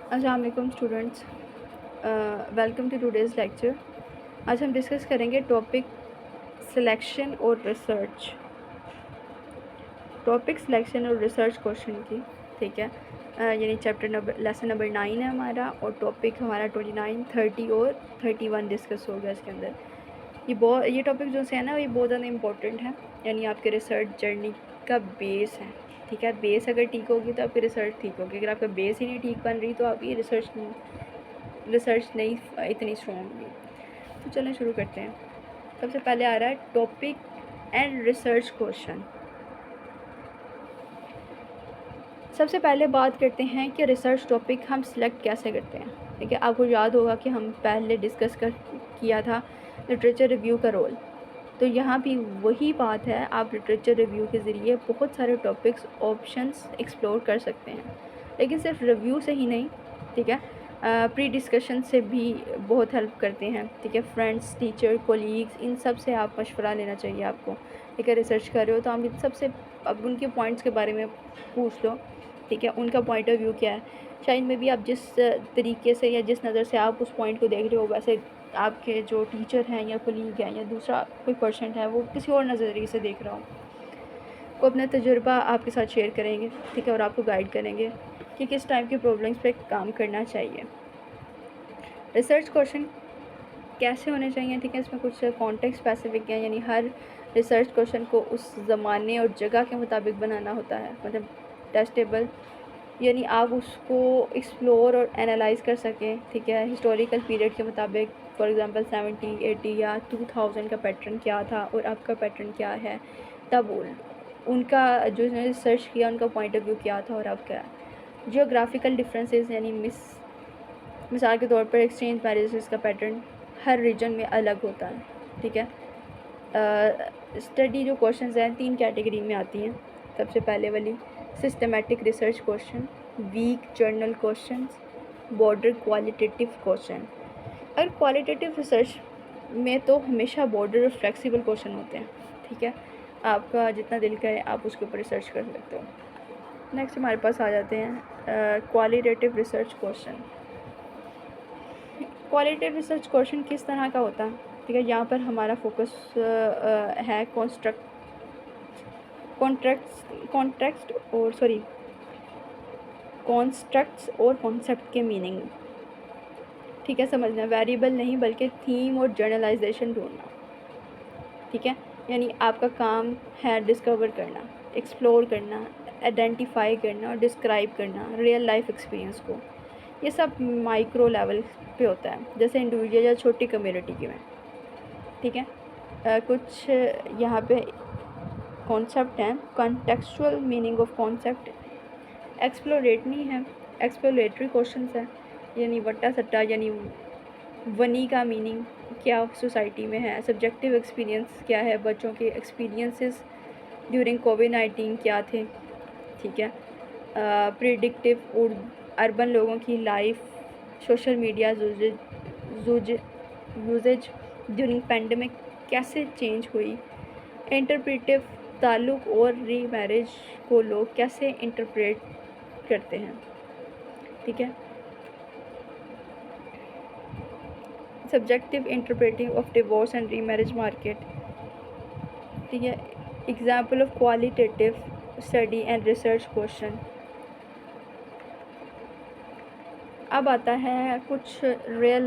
अस्सलाम वालेकुम students, welcome to today's lecture. आज हम डिस्कस करेंगे टॉपिक सिलेक्शन और रिसर्च। टॉपिक सिलेक्शन और रिसर्च क्वेश्चन की, ठीक है। यानी लेसन नंबर 9 है हमारा, और टॉपिक हमारा 29, 30 और 31 डिस्कस होगा इसके अंदर। ये टॉपिक जो है ना, ये बहुत ज़्यादा इंपॉर्टेंट है, यानी आपके रिसर्च जर्नी का बेस है, ठीक है। बेस अगर ठीक होगी तो आपकी रिसर्च ठीक होगी। अगर आपका बेस ही नहीं ठीक बन रही तो आपकी रिसर्च नहीं इतनी स्ट्रॉन्ग होगी। तो चलें शुरू करते हैं। सबसे पहले आ रहा है टॉपिक एंड रिसर्च क्वेश्चन। सबसे पहले बात करते हैं कि रिसर्च टॉपिक हम सिलेक्ट कैसे करते हैं, ठीक है। आपको याद होगा कि हम पहले डिस्कस किया था लिटरेचर रिव्यू का रोल। तो यहाँ भी वही बात है, आप लिटरेचर रिव्यू के ज़रिए बहुत सारे टॉपिक्स ऑप्शंस एक्सप्लोर कर सकते हैं, लेकिन सिर्फ रिव्यू से ही नहीं, ठीक है। प्री डिस्कशन से भी बहुत हेल्प करते हैं, ठीक है। फ्रेंड्स, टीचर, कोलीग्स, इन सब से आप मशवरा लेना चाहिए आपको, ठीक है। रिसर्च कर रहे हो तो आप इन सबसे अब उनके पॉइंट्स के बारे में पूछ लो, ठीक है। उनका पॉइंट ऑफ व्यू क्या है, शायद में भी आप जिस तरीके से या जिस नज़र से आप उस पॉइंट को देख रहे हो, वैसे आपके जो टीचर हैं या कोलीग हैं या दूसरा कोई पर्सन है वो किसी और नज़रिए से देख रहा हो। वो अपना तजुर्बा आपके साथ शेयर करेंगे, ठीक है, और आपको गाइड करेंगे कि किस टाइप की प्रॉब्लम्स पे काम करना चाहिए। रिसर्च क्वेश्चन कैसे होने चाहिए, ठीक है। इसमें कुछ कॉन्टेक्स्ट स्पेसिफिक है, यानी हर रिसर्च क्वेश्चन को उस ज़माने और जगह के मुताबिक बनाना होता है, मतलब टेस्टेबल, यानी आप उसको एक्सप्लोर और एनालाइज कर सकें, ठीक है। हिस्टोरिकल पीरियड के मुताबिक, फॉर एग्जांपल 70, 80 या 2000 का पैटर्न क्या था और अब का पैटर्न क्या है, तब उनका जो रिसर्च किया उनका पॉइंट ऑफ व्यू क्या था और अब क्या है। जियोग्राफिकल डिफरेंसेस, यानी मिसाल के तौर पर एक्सचेंज मैरिजेस का पैटर्न हर रीजन में अलग होता है, ठीक है। स्टडी जो क्वेश्चंस हैं 3 कैटेगरी में आती हैं। सबसे पहले वाली systematic research question, weak journal questions, border qualitative question. अगर क्वालिटेटिव रिसर्च में तो हमेशा बॉर्डर और फ्लेक्सिबल क्वेश्चन होते हैं, ठीक है। आपका जितना दिल करे आप उसके ऊपर रिसर्च कर सकते हो। नेक्स्ट हमारे पास आ जाते हैं qualitative research question. Qualitative research question किस तरह का होता है, ठीक है। यहाँ पर हमारा फोकस है कॉन्स्ट्रक्ट्स और कॉन्सेप्ट के मीनिंग, ठीक है, समझना। वेरिएबल नहीं बल्कि थीम और जर्नलाइजेशन ढूंढना, ठीक है। यानी आपका काम है डिस्कवर करना, एक्सप्लोर करना, आइडेंटिफाई करना और डिस्क्राइब करना रियल लाइफ एक्सपीरियंस को। ये सब माइक्रो लेवल पे होता है, जैसे इंडिविजुअल या छोटी कम्युनिटी की में, ठीक है। कुछ यहाँ पे कॉन्सेप्ट हैं। Contextual meaning of concept exploratory questions हैं, यानी वट्टा सट्टा, यानी वनी का मीनिंग क्या सोसाइटी में है। सब्जेक्टिव एक्सपीरियंस क्या है, बच्चों के एक्सपीरियंसेस ड्यूरिंग कोविड-19 क्या थे, ठीक है। प्रिडिक्टिव और अर्बन लोगों की life, social media usage during pandemic कैसे चेंज हुई। इंटरप्रेटिव ताल्लुक़ और रीमैरिज को लोग कैसे इंटरप्रेट करते हैं, ठीक है। Subjective interpreting of divorce and remarriage market, ठीक है। Example of qualitative study and research question. अब आता है कुछ रियल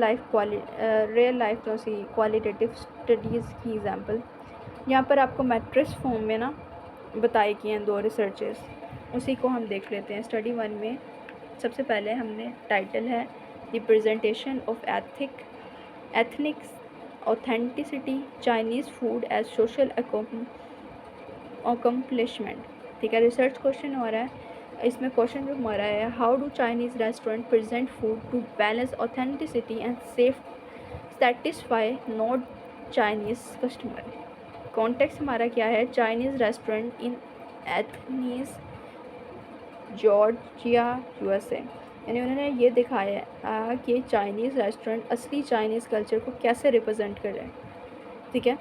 लाइफ जो सी क्वालिटेटिव स्टडीज़ की एग्जांपल। यहाँ पर आपको मैट्रिक्स फॉर्म में ना बताए गए हैं 2 रिसर्चेस, उसी को हम देख लेते हैं। स्टडी 1 में सबसे पहले हमने टाइटल है representation of ethnics authenticity Chinese food as social accomplishment, ठीक है। रिसर्च क्वेश्चन हो रहा है, इसमें क्वेश्चन जो हमारा है, how do Chinese restaurant present food to balance authenticity and satisfy not Chinese customer. Context हमारा क्या है, Chinese restaurant in Athens Georgia USA, यानी उन्होंने ये दिखाया कि चाइनीज़ रेस्टोरेंट असली चाइनीज़ कल्चर को कैसे रिप्रेजेंट कर रहे हैं, ठीक है।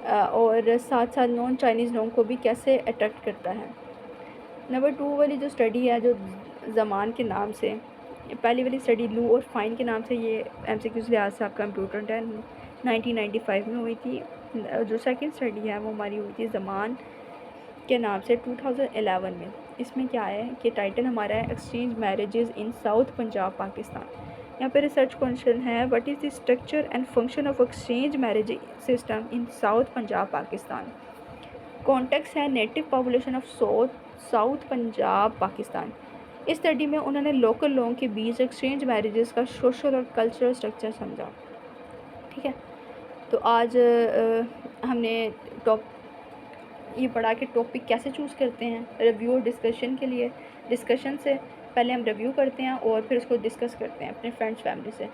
और साथ साथ नॉन चाइनीज़ लोगों को भी कैसे अट्रैक्ट करता है। नंबर 2 वाली जो स्टडी है, जो ज़मान के नाम से, पहली वाली स्टडी लू और फाइन के नाम से ये MCQs लिहाज से आपका इम्पोर्टेंट है, 1995 में हुई थी। जो सेकंड स्टडी है वो हमारी हुई थी ज़मान के नाम से 2011 में। इसमें क्या है कि टाइटल हमारा है exchange marriages in south Punjab Pakistan. यहाँ पे रिसर्च क्वेश्चन है what is the structure and function of exchange marriage system in south Punjab Pakistan. Context है native population of south Punjab Pakistan. इस स्टडी में उन्होंने लोकल लोगों के बीच एक्सचेंज मैरिजेस का सोशल और कल्चरल स्ट्रक्चर समझा। ठीक है, तो आज हमने ये पढ़ा कि टॉपिक कैसे चूज़ करते हैं रिव्यू और डिस्कशन के लिए। डिस्कशन से पहले हम रिव्यू करते हैं और फिर उसको डिस्कस करते हैं अपने फ्रेंड्स फैमिली से।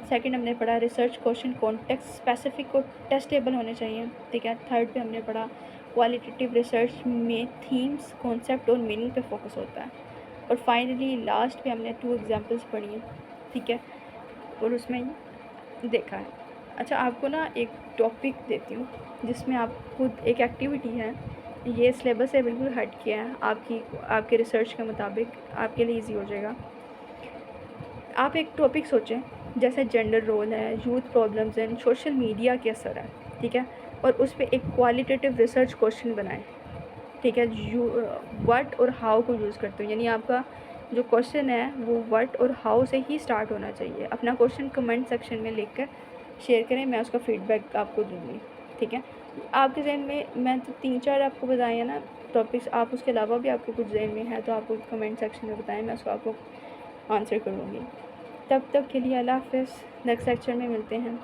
सेकंड हमने पढ़ा रिसर्च क्वेश्चन कॉन्टेक्स्ट स्पेसिफिक और टेस्टेबल होने चाहिए। ठीक है, थर्ड पे हमने पढ़ा क्वालिटेटिव रिसर्च में थीम्स कॉन्सेप्ट और मीनिंग पे फोकस होता है। और फाइनली लास्ट पे हमने 2 एग्जांपल्स पढ़ी हैं। ठीक है, और उसमें देखा है। अच्छा, आपको ना एक टॉपिक देती हूँ जिसमें आप खुद एक एक्टिविटी है, ये सिलेबस से बिल्कुल हट के है, आपके रिसर्च के मुताबिक आपके लिए ईजी हो जाएगा। आप एक टॉपिक सोचें जैसे जेंडर रोल है, youth problems and social media के असर है। ठीक है, और उस पर एक क्वालिटेटिव रिसर्च क्वेश्चन बनाएं। ठीक है, व्हाट और हाउ को यूज़ करते हो, यानी आपका जो क्वेश्चन है वो व्हाट और हाउ से ही स्टार्ट होना चाहिए। अपना क्वेश्चन कमेंट सेक्शन में लिख कर शेयर करें, मैं उसका फीडबैक आपको दूँगी। ठीक है, आपके जहन में मैं तो 3-4 आपको बताए हैं ना टॉपिक्स, आप उसके अलावा भी आपके कुछ जहन में है तो आपको कमेंट सेक्शन में बताएं, मैं उसको आपको आंसर करूँगी। तब तक के लिए अल्लाह हाफ़िज़, नेक्स्ट लेक्चर में मिलते हैं।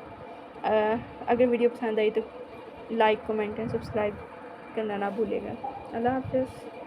अगर वीडियो पसंद आई तो लाइक, कमेंट एंड सब्सक्राइब करना ना भूलिएगा। अल्लाह हाफ़िज़।